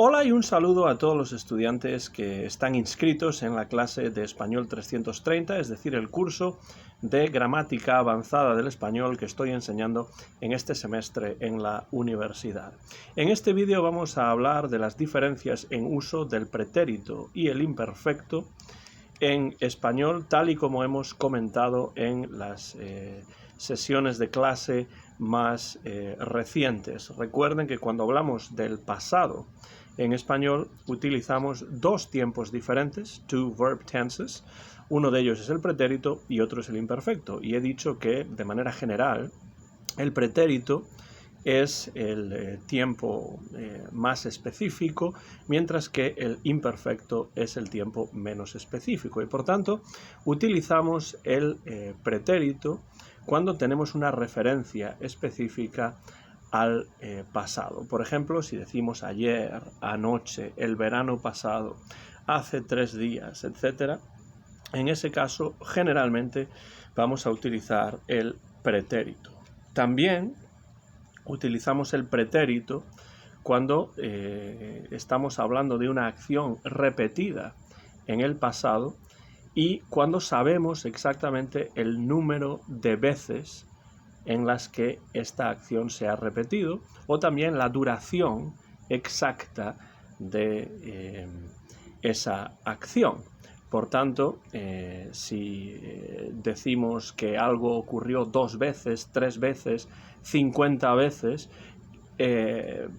Hola y un saludo a todos los estudiantes que están inscritos en la clase de Español 330, es decir, el curso de gramática avanzada del español que estoy enseñando en este semestre en la universidad. En este vídeo vamos a hablar de las diferencias en uso del pretérito y el imperfecto en español, tal y como hemos comentado en las sesiones de clase más recientes. Recuerden que cuando hablamos del pasado en español utilizamos dos tiempos diferentes, two verb tenses. Uno de ellos es el pretérito y otro es el imperfecto. Y he dicho que, de manera general, el pretérito es el tiempo más específico, mientras que el imperfecto es el tiempo menos específico. Y por tanto, utilizamos el pretérito cuando tenemos una referencia específica al pasado. Por ejemplo, si decimos ayer, anoche, el verano pasado, hace 3 días, etc., en ese caso, generalmente vamos a utilizar el pretérito. También utilizamos el pretérito cuando estamos hablando de una acción repetida en el pasado y cuando sabemos exactamente el número de veces en las que esta acción se ha repetido, o también la duración exacta de esa acción. Por tanto, si decimos que algo ocurrió 2 veces, 3 veces, 50 veces,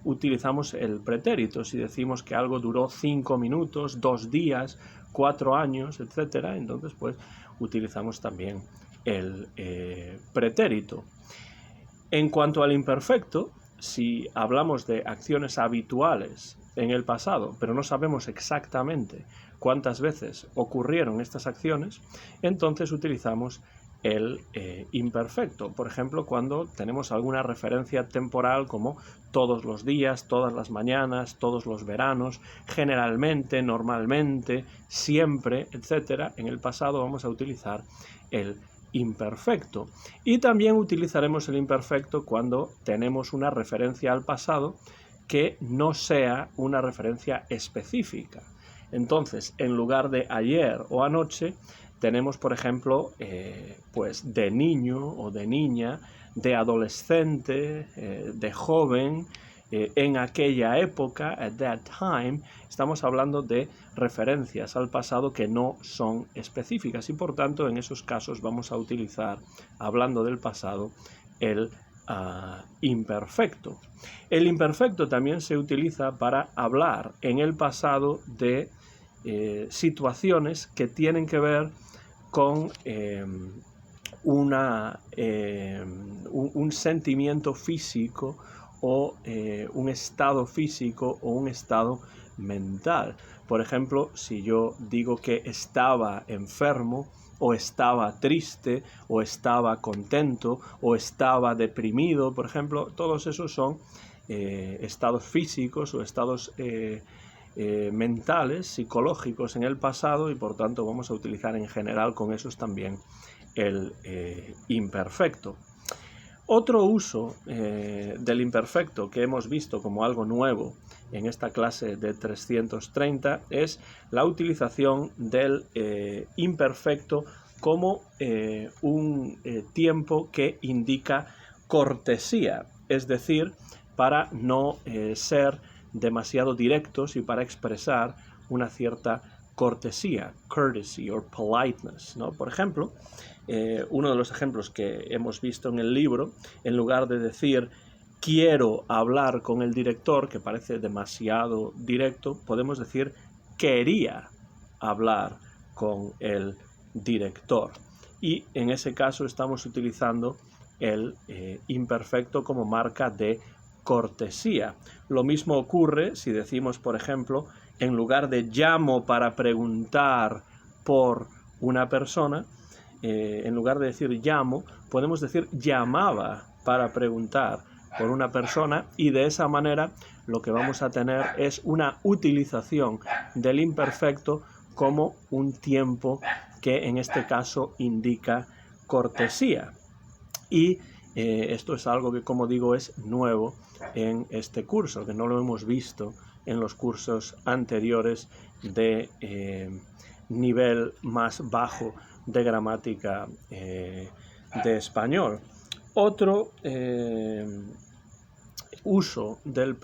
utilizamos el pretérito. Si decimos que algo duró 5 minutos, 2 días, 4 años, etc., entonces pues utilizamos también el pretérito. En cuanto al imperfecto, si hablamos de acciones habituales en el pasado, pero no sabemos exactamente cuántas veces ocurrieron estas acciones, entonces utilizamos el imperfecto. Por ejemplo, cuando tenemos alguna referencia temporal como todos los días, todas las mañanas, todos los veranos, generalmente, normalmente, siempre, etc. En el pasado vamos a utilizar el imperfecto. Y también utilizaremos el imperfecto cuando tenemos una referencia al pasado que no sea una referencia específica. Entonces, en lugar de ayer o anoche, tenemos, por ejemplo, pues de niño o de niña, de adolescente, de joven, en aquella época, at that time. Estamos hablando de referencias al pasado que no son específicas y por tanto en esos casos vamos a utilizar, hablando del pasado, el imperfecto. El imperfecto también se utiliza para hablar en el pasado de situaciones que tienen que ver con un sentimiento físico o un estado físico o un estado mental. Por ejemplo, si yo digo que estaba enfermo, o estaba triste, o estaba contento, o estaba deprimido, por ejemplo, todos esos son estados físicos o estados mentales, psicológicos en el pasado, y por tanto vamos a utilizar en general con esos también el imperfecto. Otro uso del imperfecto que hemos visto como algo nuevo en esta clase de 330 es la utilización del imperfecto como un tiempo que indica cortesía, es decir, para no ser demasiado directos y para expresar una cierta cortesía, courtesy or politeness, ¿no? Por ejemplo, uno de los ejemplos que hemos visto en el libro, en lugar de decir quiero hablar con el director, que parece demasiado directo, podemos decir quería hablar con el director. Y en ese caso estamos utilizando el imperfecto como marca de cortesía. Lo mismo ocurre si decimos, por ejemplo, en lugar de llamo para preguntar por una persona, en lugar de decir llamo, podemos decir llamaba para preguntar por una persona, y de esa manera lo que vamos a tener es una utilización del imperfecto como un tiempo que en este caso indica cortesía. Y Esto es algo que, como digo, es nuevo en este curso, que no lo hemos visto en los cursos anteriores de nivel más bajo de gramática de español. Otro uso del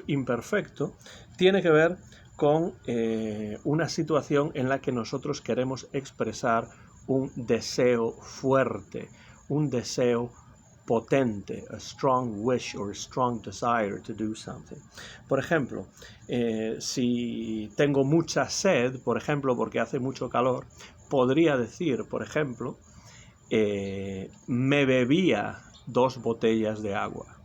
imperfecto tiene que ver con una situación en la que nosotros queremos expresar un deseo fuerte, un deseo potente, a strong wish or a strong desire to do something. Por ejemplo, si tengo mucha sed, por ejemplo, porque hace mucho calor, podría decir, por ejemplo, me bebía 2 botellas de agua.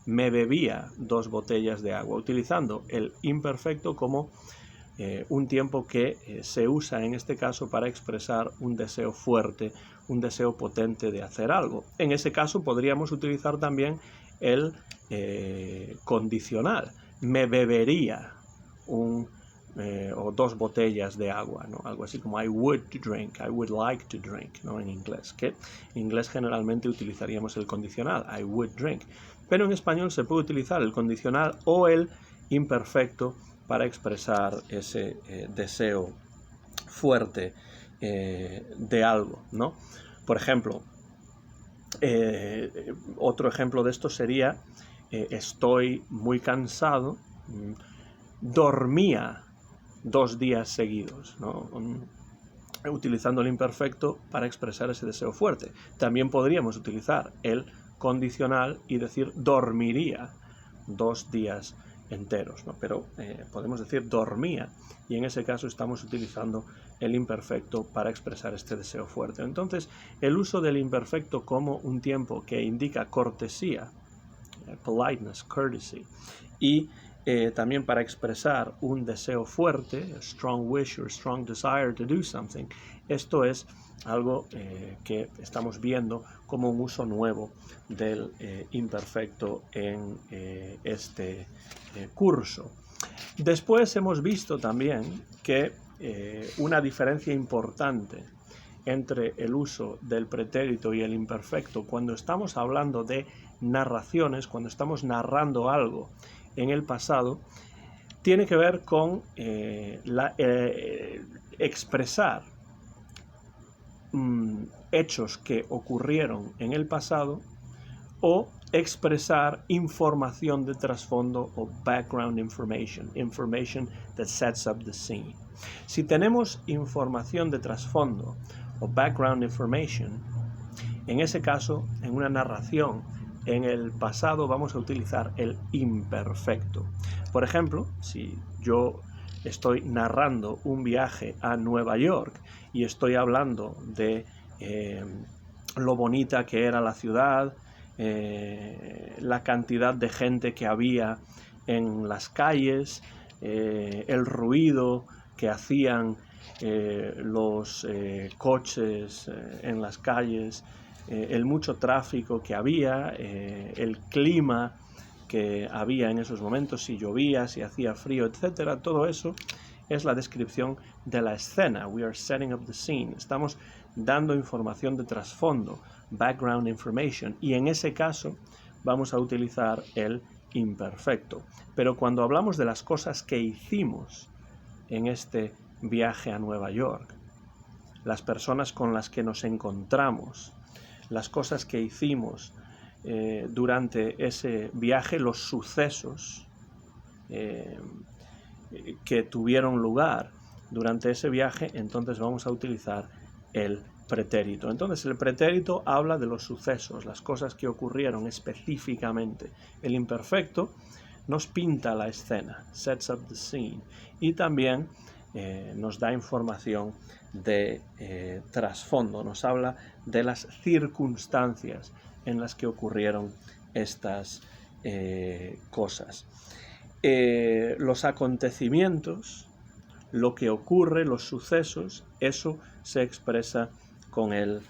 Me bebía 2 botellas de agua, utilizando el imperfecto como un tiempo que se usa en este caso para expresar un deseo fuerte, un deseo potente de hacer algo. En ese caso podríamos utilizar también el condicional. Me bebería o 2 botellas de agua, ¿no? Algo así como I would drink, I would like to drink, ¿no? En inglés, que en inglés generalmente utilizaríamos el condicional, I would drink, pero en español se puede utilizar el condicional o el imperfecto para expresar ese deseo fuerte de algo, ¿no? Por ejemplo, otro ejemplo de esto sería estoy muy cansado, dormía 2 días seguidos, ¿no? Utilizando el imperfecto para expresar ese deseo fuerte. También podríamos utilizar el condicional y decir dormiría 2 días enteros, ¿no? Pero podemos decir dormía y en ese caso estamos utilizando el imperfecto para expresar este deseo fuerte. Entonces, el uso del imperfecto como un tiempo que indica cortesía, politeness, courtesy, y también para expresar un deseo fuerte, a strong wish or strong desire to do something. Esto es algo que estamos viendo como un uso nuevo del imperfecto en este curso. Después hemos visto también que una diferencia importante entre el uso del pretérito y el imperfecto cuando estamos hablando de narraciones, cuando estamos narrando algo en el pasado, tiene que ver con expresar hechos que ocurrieron en el pasado o expresar información de trasfondo o background information, information that sets up the scene. Si tenemos información de trasfondo o background information, en ese caso, en una narración en el pasado vamos a utilizar el imperfecto. Por ejemplo, si yo estoy narrando un viaje a Nueva York y estoy hablando de lo bonita que era la ciudad, la cantidad de gente que había en las calles, el ruido que hacían los coches en las calles, el mucho tráfico que había, el clima que había en esos momentos, si llovía, si hacía frío, etcétera. Todo eso es la descripción de la escena. We are setting up the scene. Estamos dando información de trasfondo, background information, y en ese caso vamos a utilizar el imperfecto. Pero cuando hablamos de las cosas que hicimos en este viaje a Nueva York, las personas con las que nos encontramos, las cosas que hicimos durante ese viaje, los sucesos que tuvieron lugar durante ese viaje, entonces vamos a utilizar el pretérito. Entonces el pretérito habla de los sucesos, las cosas que ocurrieron específicamente. El imperfecto nos pinta la escena, sets up the scene, y también nos da información de trasfondo, nos habla de las circunstancias en las que ocurrieron estas cosas. Los acontecimientos, lo que ocurre, los sucesos, eso se expresa con el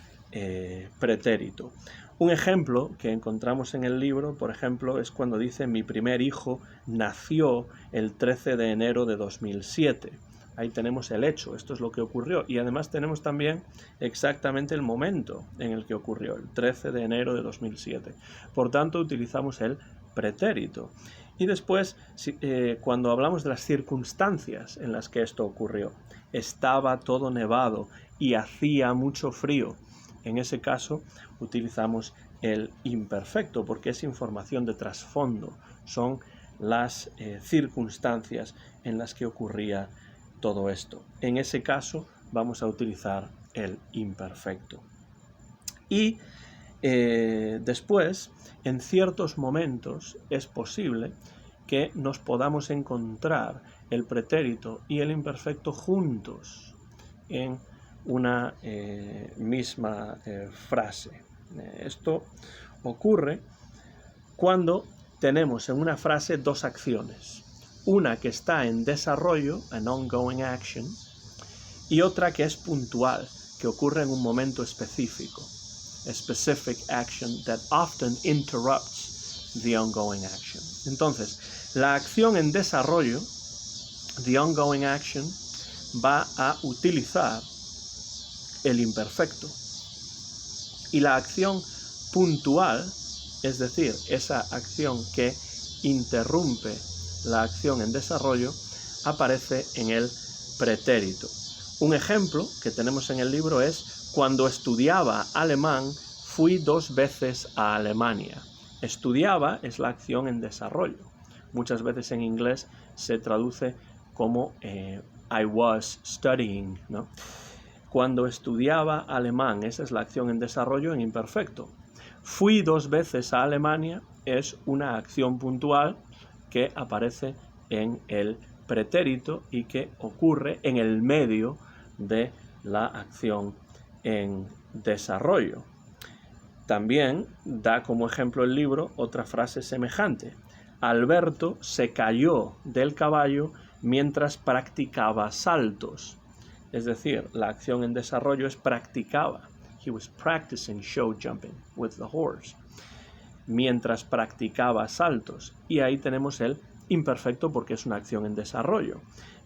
pretérito. Un ejemplo que encontramos en el libro, por ejemplo, es cuando dice mi primer hijo nació el 13 de enero de 2007. Ahí tenemos el hecho, esto es lo que ocurrió. Y además tenemos también exactamente el momento en el que ocurrió, el 13 de enero de 2007. Por tanto, utilizamos el pretérito. Y después, cuando hablamos de las circunstancias en las que esto ocurrió, estaba todo nevado y hacía mucho frío. En ese caso, utilizamos el imperfecto, porque es información de trasfondo. Son las circunstancias en las que ocurría todo esto. En ese caso, vamos a utilizar el imperfecto. Y después, en ciertos momentos, es posible que nos podamos encontrar el pretérito y el imperfecto juntos en una misma frase. Esto ocurre cuando tenemos en una frase dos acciones. Una que está en desarrollo, an ongoing action, y otra que es puntual, que ocurre en un momento específico. A specific action that often interrupts the ongoing action. Entonces, la acción en desarrollo, the ongoing action, va a utilizar el imperfecto. Y la acción puntual, es decir, esa acción que interrumpe la acción en desarrollo, aparece en el pretérito. Un ejemplo que tenemos en el libro es: cuando estudiaba alemán, fui 2 veces a Alemania. Estudiaba es la acción en desarrollo. Muchas veces en inglés se traduce como I was studying, ¿no? Cuando estudiaba alemán, esa es la acción en desarrollo en imperfecto. Fui 2 veces a Alemania es una acción puntual que aparece en el pretérito y que ocurre en el medio de la acción en desarrollo. También da como ejemplo el libro otra frase semejante. Alberto se cayó del caballo mientras practicaba saltos. Es decir, la acción en desarrollo es practicaba. He was practicing show jumping with the horse. Mientras practicaba saltos. Y ahí tenemos el imperfecto porque es una acción en desarrollo.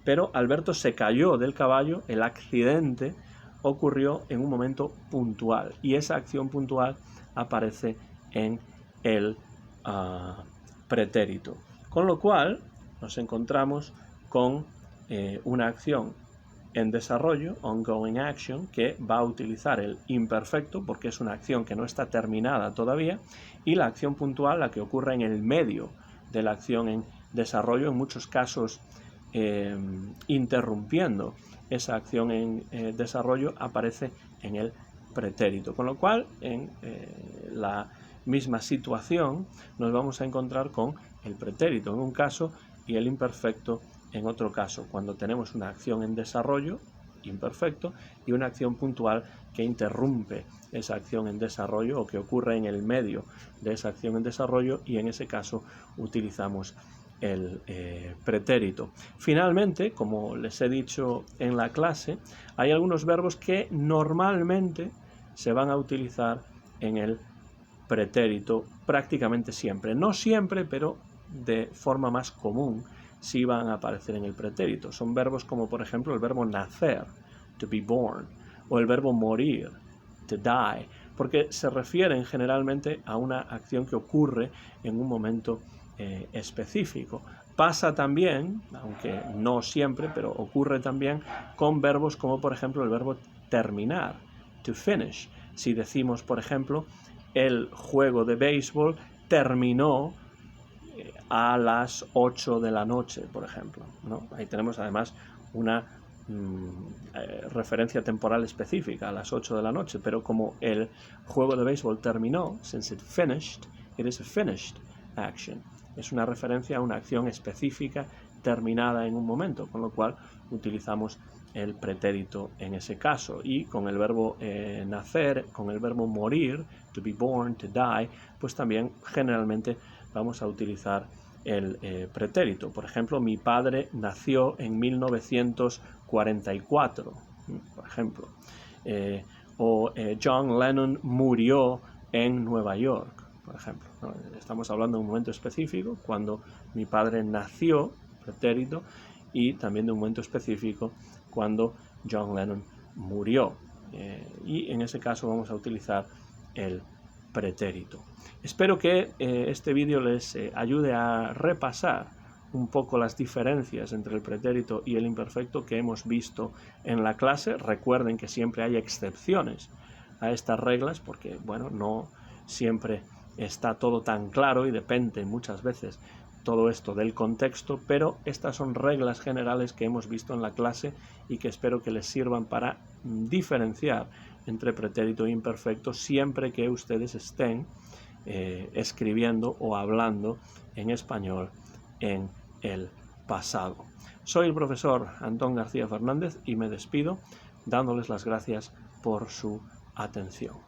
Pero Alberto se cayó del caballo, el accidente ocurrió en un momento puntual. Y esa acción puntual aparece en el pretérito. Con lo cual nos encontramos con una acción en desarrollo, ongoing action, que va a utilizar el imperfecto porque es una acción que no está terminada todavía, y la acción puntual, la que ocurre en el medio de la acción en desarrollo, en muchos casos interrumpiendo esa acción en desarrollo, aparece en el pretérito. Con lo cual, en la misma situación nos vamos a encontrar con el pretérito en un caso y el imperfecto en otro caso, cuando tenemos una acción en desarrollo, imperfecto, y una acción puntual que interrumpe esa acción en desarrollo o que ocurre en el medio de esa acción en desarrollo, y en ese caso utilizamos el pretérito. Finalmente, como les he dicho en la clase, hay algunos verbos que normalmente se van a utilizar en el pretérito prácticamente siempre. No siempre, pero de forma más común sí van a aparecer en el pretérito. Son verbos como, por ejemplo, el verbo nacer, to be born, o el verbo morir, to die, porque se refieren generalmente a una acción que ocurre en un momento específico. Pasa también, aunque no siempre, pero ocurre también con verbos como, por ejemplo, el verbo terminar, to finish. Si decimos, por ejemplo, el juego de béisbol terminó a las 8 de la noche, por ejemplo, ¿no? Ahí tenemos además una referencia temporal específica, a las 8 de la noche, pero como el juego de béisbol terminó, since it finished, it is a finished action. Es una referencia a una acción específica terminada en un momento, con lo cual utilizamos el pretérito en ese caso. Y con el verbo nacer, con el verbo morir, to be born, to die, pues también generalmente vamos a utilizar el pretérito. Por ejemplo, mi padre nació en 1944, por ejemplo. John Lennon murió en Nueva York, por ejemplo, ¿no? Estamos hablando de un momento específico, cuando mi padre nació, pretérito, y también de un momento específico cuando John Lennon murió. Y en ese caso vamos a utilizar el pretérito. Espero que este vídeo les ayude a repasar un poco las diferencias entre el pretérito y el imperfecto que hemos visto en la clase. Recuerden que siempre hay excepciones a estas reglas porque, bueno, no siempre está todo tan claro y depende muchas veces todo esto del contexto, pero estas son reglas generales que hemos visto en la clase y que espero que les sirvan para diferenciar entre pretérito e imperfecto siempre que ustedes estén escribiendo o hablando en español en el pasado. Soy el profesor Antón García Fernández y me despido dándoles las gracias por su atención.